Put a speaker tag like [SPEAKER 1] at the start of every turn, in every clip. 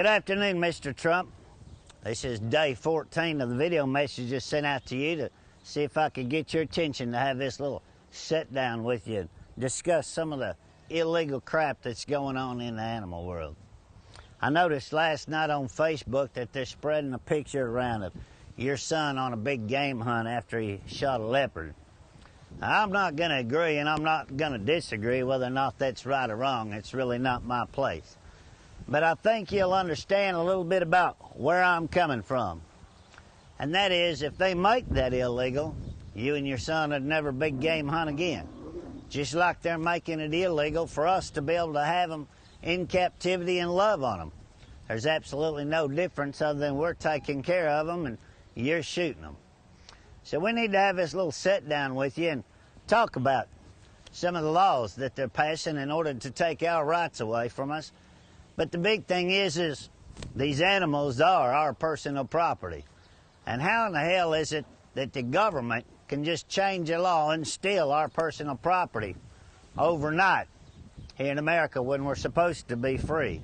[SPEAKER 1] Good afternoon, Mr. Trump. This is day 14 of the video messages sent out to you to see if I could get your attention to have this little sit down with you and discuss some of the illegal crap that's going on in the animal world. I noticed last night on Facebook that they're spreading a picture around of your son on a big game hunt after he shot a leopard. Now, I'm not going to agree and I'm not going to disagree whether or not that's right or wrong. It's really not my place. But I think you'll understand a little bit about where I'm coming from. And that is, if they make that illegal, you and your son would never big game hunt again. Just like they're making it illegal for us to be able to have them in captivity and love on them. There's absolutely no difference other than we're taking care of them and you're shooting them. So we need to have this little sit down with you and talk about some of the laws that they're passing in order to take our rights away from us. But the big thing is these animals are our personal property. And how in the hell is it that the government can just change a law and steal our personal property overnight here in America when we're supposed to be free?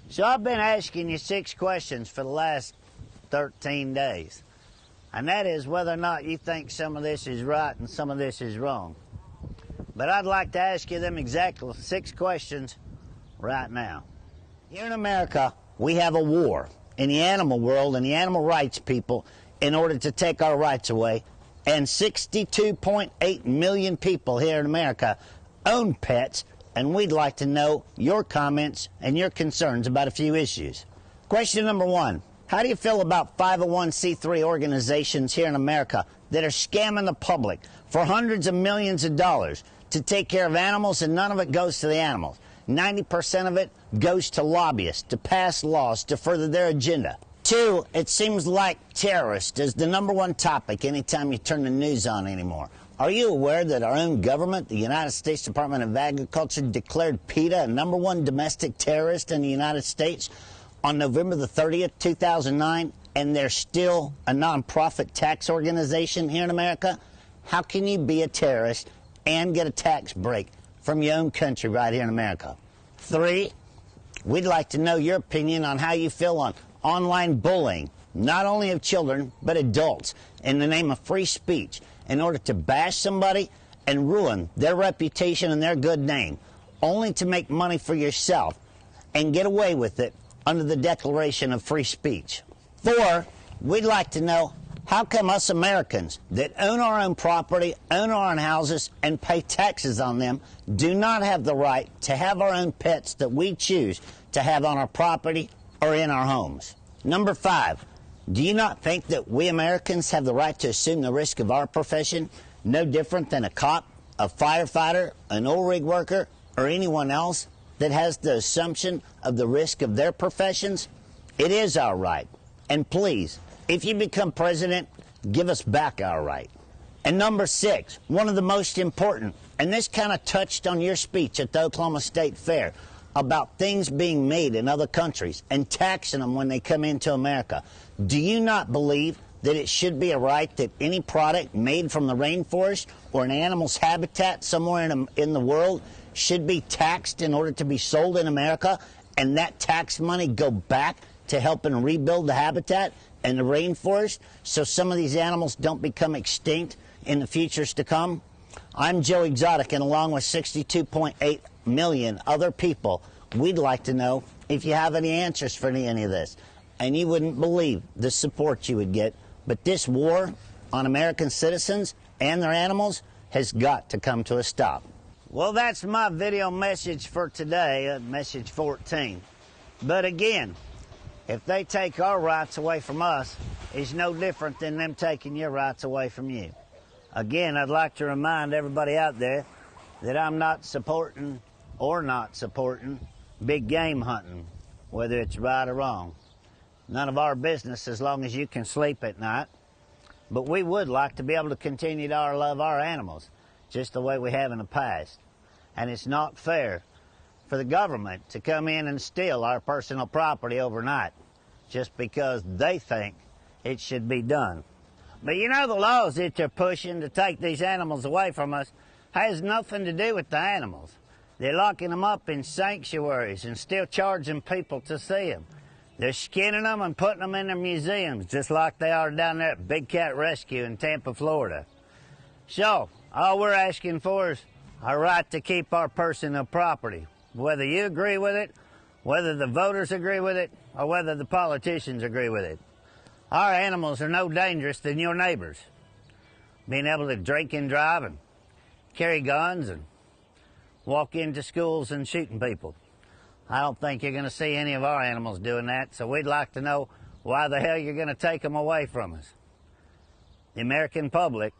[SPEAKER 1] So I've been asking you 6 questions for the last 13 days. And that is whether or not you think some of this is right and some of this is wrong. But I'd like to ask you them exactly 6 questions right now. Here in America, we have a war in the animal world and the animal rights people in order to take our rights away. And 62.8 million people here in America own pets, and we'd like to know your comments and your concerns about a few issues. Question number 1. How do you feel about 501c3 organizations here in America that are scamming the public for hundreds of millions of dollars to take care of animals, and none of it goes to the animals? 90% of it goes to lobbyists to pass laws to further their agenda. 2, it seems like terrorist is the #1 topic anytime you turn the news on anymore. Are you aware that our own government, the United States Department of Agriculture, declared PETA a #1 domestic terrorist in the United States on November the 30th, 2009, and they're still a nonprofit tax organization here in America? How can you be a terrorist and get a tax break from your own country right here in America? 3, we'd like to know your opinion on how you feel on online bullying, not only of children, but adults, in the name of free speech, in order to bash somebody and ruin their reputation and their good name, only to make money for yourself and get away with it under the Declaration of Free Speech. 4, we'd like to know, how come us Americans that own our own property, own our own houses, and pay taxes on them do not have the right to have our own pets that we choose to have on our property or in our homes? Number 5, do you not think that we Americans have the right to assume the risk of our profession, no different than a cop, a firefighter, an oil rig worker, or anyone else that has the assumption of the risk of their professions? It is our right. And please, if you become president, give us back our right. And number 6, one of the most important, and this kind of touched on your speech at the Oklahoma State Fair about things being made in other countries and taxing them when they come into America. Do you not believe that it should be a right that any product made from the rainforest or an animal's habitat somewhere in the world should be taxed in order to be sold in America, and that tax money go back to helping rebuild the habitat and the rainforest so some of these animals don't become extinct in the futures to come? I'm Joe Exotic, and along with 62.8 million other people, we'd like to know if you have any answers for any of this. And you wouldn't believe the support you would get. But this war on American citizens and their animals has got to come to a stop. Well, that's my video message for today, message 14. But again, if they take our rights away from us, it's no different than them taking your rights away from you. Again, I'd like to remind everybody out there that I'm not supporting or not supporting big game hunting, whether it's right or wrong. None of our business as long as you can sleep at night. But we would like to be able to continue to love our animals just the way we have in the past. And it's not fair for the government to come in and steal our personal property overnight just because they think it should be done. But you know, the laws that they're pushing to take these animals away from us has nothing to do with the animals. They're locking them up in sanctuaries and still charging people to see them. They're skinning them and putting them in their museums, just like they are down there at Big Cat Rescue in Tampa, Florida. So, all we're asking for is our right to keep our personal property, whether you agree with it, whether the voters agree with it, or whether the politicians agree with it. Our animals are no dangerous than your neighbors. Being able to drink and drive and carry guns and walk into schools and shooting people. I don't think you're going to see any of our animals doing that, so we'd like to know why the hell you're going to take them away from us. The American public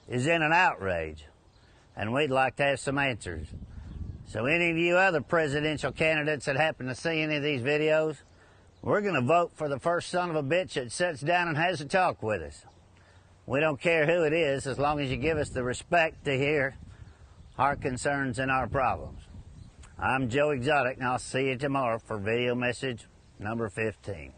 [SPEAKER 1] is in an outrage, and we'd like to have some answers. So any of you other presidential candidates that happen to see any of these videos, we're going to vote for the first son of a bitch that sits down and has a talk with us. We don't care who it is, as long as you give us the respect to hear our concerns and our problems. I'm Joe Exotic, and I'll see you tomorrow for video message number 15.